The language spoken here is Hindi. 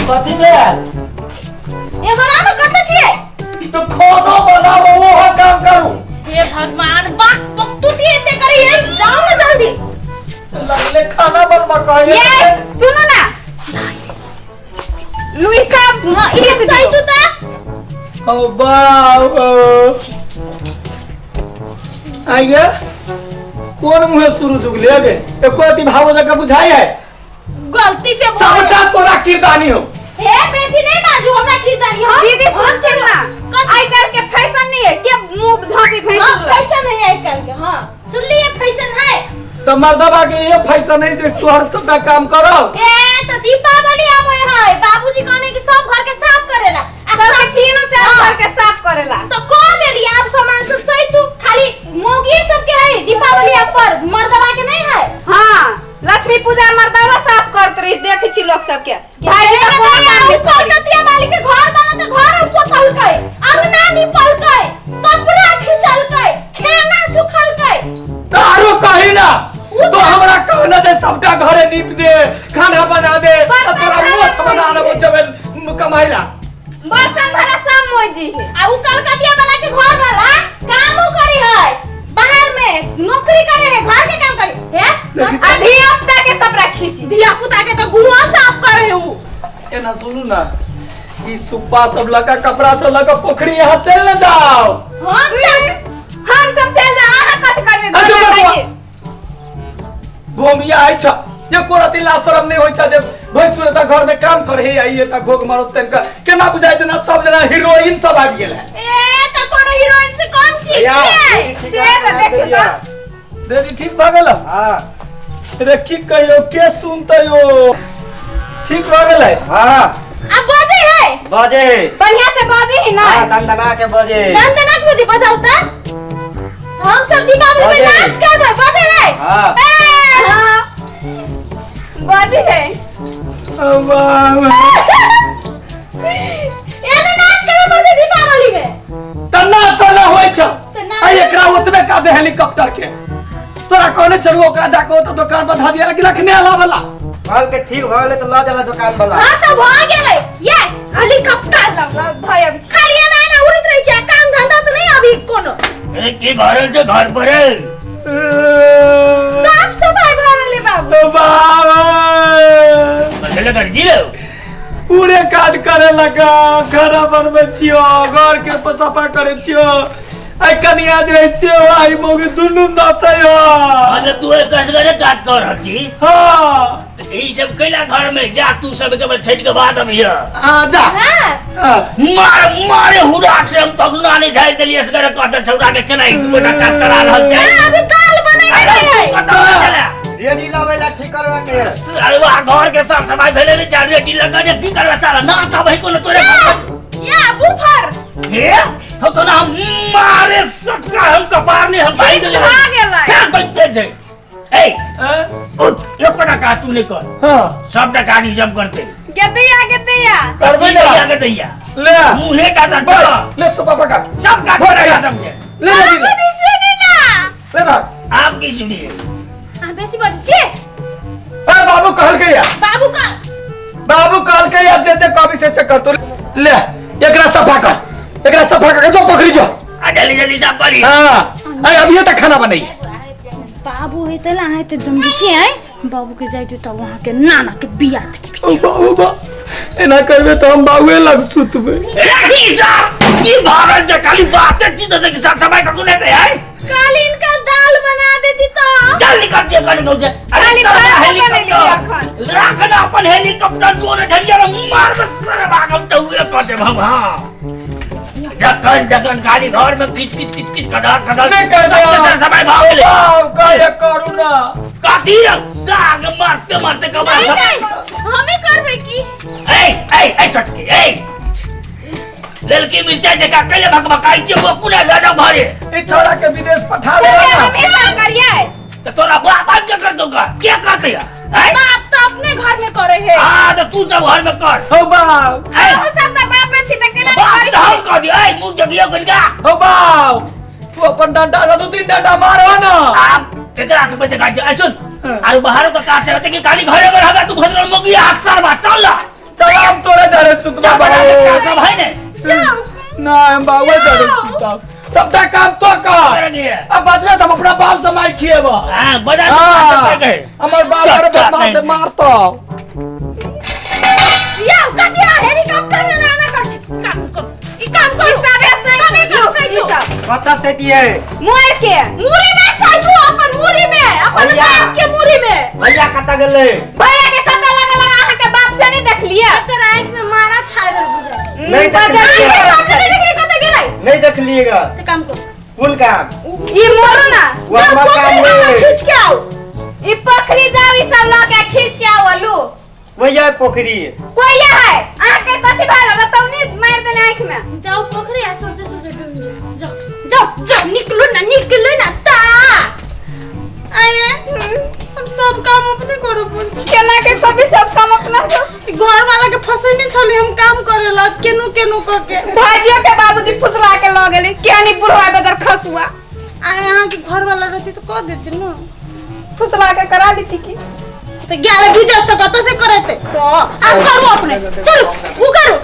कथी भेल ए बनाना कत छिए तो खाना बनाओ वो काम करूं। हे भगवान बात तो तू एते करी जाओ ना जल्दी लगले खाना बनवा कहे ये सुनो ना लुइस साहब ये सही तू ता ओ बाबू आइए कौन मुंह शुरू जुगले गे एको अति भाव जगह बुझाई है गलती से बोल सबटा तोरा किरदानी हो। हे बेसी नहीं बाजू हमरा किरदानी हो दीदी सुन के ना आई काल के फैशन नहीं है के मुंह झांकी फैशन फैशन है आई काल के हां सुन लिए फैशन है तो मर्दबा के ये फैशन है जे तोहर सब काम करो। ए तो दीपावली आवे है बाबूजी कहने कि सब घर के साफ करेला आ सब तीनों चार घर के साफ करेला तो कौन देली आप सामान सब सही तू खाली मोगी सब के है दीपावली पर मर्दबा के नहीं है। हां लक्ष्मी पूजा मर्दवा साफ करत रही देखि छी लोग सब के भाई का कोई कलकतिया वाली के घर बना तो घर पोछल के अंगना निपल के कपड़ा खिंचल के खेना सुखल के तारो कही ना तो हमरा कहना दे सबटा घरे नीप दे खाना बना दे तोरा मोछ बना ले जब कमाइला बर्तन भरा सब मोजी है आ उ कलकतिया वाला के घर वाला कामो करी है बाहर में नौकरी करे है घर के काम करे है अधिया पुता के कपड़ा खींची धिया पुता के तो गुरुआ साफ करे है उ एना सुनू ना ई सुप्पा सब लगा कपड़ा सब लगा पोखरी यहां चल न जाओ हम सब चल जा आहा कथ करबे घर में भूमिया आई छ ये कोरती ला शरम नहीं होई छ जे भैंसुरता घर में काम करे आइए त घोग मारो तनका केना बुझाय जना सब जना हीरोइन सब आ गेल है ए त कोनो हीरोइन से कम चीज है से देखियो तो देवी ठीक भ गेल हां रे की कहियो के सुनतयो ठीक भ गेल है हां अब बजे है बढ़िया से बजे है ना हां दंदना के बजे दंदना के बजे बजाओ त हम सब दीपावली में नाच कर रहे बजे है हां बजे है वाह ये नाच कर बजे दीपावली में तना चला होय छ आई एकरा उतने का दे हेलीकॉप्टर के तोरा कोने चलू ओकरा जाके तो दुकान पर धा दिया कि रखने वाला वाला माल के ठीक भ गेले त ल जाला दुकान वाला हां तो भ गेलै ये हेलीकॉप्टर भाई अभी खाली नहीं ना उड़त रही छै काम धंधा तो नहीं अभी कोनो ए की भरल छ घर पर साफ सफाई भरल है बाबू बाबा मतलब कर दिलो पूरे काज करे लगा खाना बनबै छियो घर के सफा करे छियो आई कनिया जे से आई मोग दुनु नाचयो मतलब तू कस करे काट कर रहल छी हां ई सब कैला घर में जा तू सब के बाद छट के बाद अब हिया हां जा मार मारे हुराट से हम तगना नहीं खाई देलिए असगर काट छौरा के केना तू बेटा काट करा रहल छै अभी काल बनै नहीं है रेडी लावेला ठीक करवा के अरे वाह घर के साफ सफाई भेले नहीं जा रेडी लगा दे की करवा सारा ना छ भाई को तोरे या बुफर हे हम तो ना मारे सटका हम कपार ने हम भाई ठीक आ गेल रे क्या बनते छै ए ये कोना का तू नहीं कर हां सब टका रिजर्व करते गद्दैया करबे ना के दैया ले मुंहे का दा ले सोपा पका सब का ठोरा समझे ले बाबू सुनी ना ले ना आप की सुनिए आ बेसी बात छे ए बाबू कहल के या बाबू कहल के या जे कभी से कर तो ले एकरा सफा कर जो पकड़ी जो जल्दी जल्दी सब करी हां अरे अभी तक खाना बनाई बाबू है तला है तो जम्दी छी है बाबू के जाई तो वहां के नाना के बिया थे बाबू एना करबे तो हम बाबूए लग सुतबे ईसा की भारत जे खाली बात चीज तो के साथ समय का कोने पे है कालीन का दाल बना देती तो जल्दी कर दिया कर दो हेलीकॉप्टर रखना अपन हेलीकॉप्टर को ने ढलिया मार बस भागम तो उरे कर दे हम हां जगन खाली घर में किच कदर नहीं कर सब समय भाग ले का ये करू ना काटी साग मारते कबा हमें करबे की ए चटके ए ललकी मिर्चा जका कले भकभकाई छे वो कुना लड़ा भरे ई छोरा के विदेश पठा दे ना हमेशा करिए तो तोरा बाप आज क्या कर दूंगा क्या करते है बाप तो अपने घर में करे है हां तो तू सब घर में कर हो बाप वो सब तो बाप में छी तकेला बाप हम कर दिया ए मुंह जगिया गनगा हो बाप तू अपन डंडा का 2-3 डंडा मारो ना आप एकरा से बचे काट सुन अरे बाहर का काट रहते कि काली घरे में रहगा तू भसर मोगी अक्सर बात चल चल हम तोरे जा रे सुतवा बाबू सब है ने ना हम बाबू जा रे सुतवा सबटा काम तो कर अब बदले हम अपना बाल समाई खिएबा हां बाजार में हमर बाल अरे बदमाश से मारतो या कतिया हेलीकॉप्टर में ना कर काम कर ई काम कर सबे से ई सब कत से दिए मोर के मुरी में साइजू अपन मुरी में अपन बाप के मुरी में भैया कत गेले भैया के कता लगा के बाप से नहीं देख लिया एकर आंख में मारा छाड़ बुझा नहीं देखली कत गेलै नहीं देख लिएगा ते काम कर कौन काम ई मोरो ना वो हमारा काम नहीं खींच के आओ ई पोखरी जाओ ई सब ला के खींच के आओ अल्लू वही पोखरी कोई है आंख के कथि भाल रतौनी मार देने आंख में जाओ पोखरी आ सोचे डूब जाओ जाओ जाओ निकलो ना ता आए हम सब काम अपने करो केना के कभी सब काम अपना से घर वाला के फसे नहीं छली हम काम करेला केनु क के भाजियो के बाबूजी फुसला के ल गेली केनी बुढ़वा बदर खसुआ आए यहां के घर वाला रहती तो क देती न फुसला के करा देती की तो 11 विदेश तो कत से करते तो आप करो अपने चलो वो करो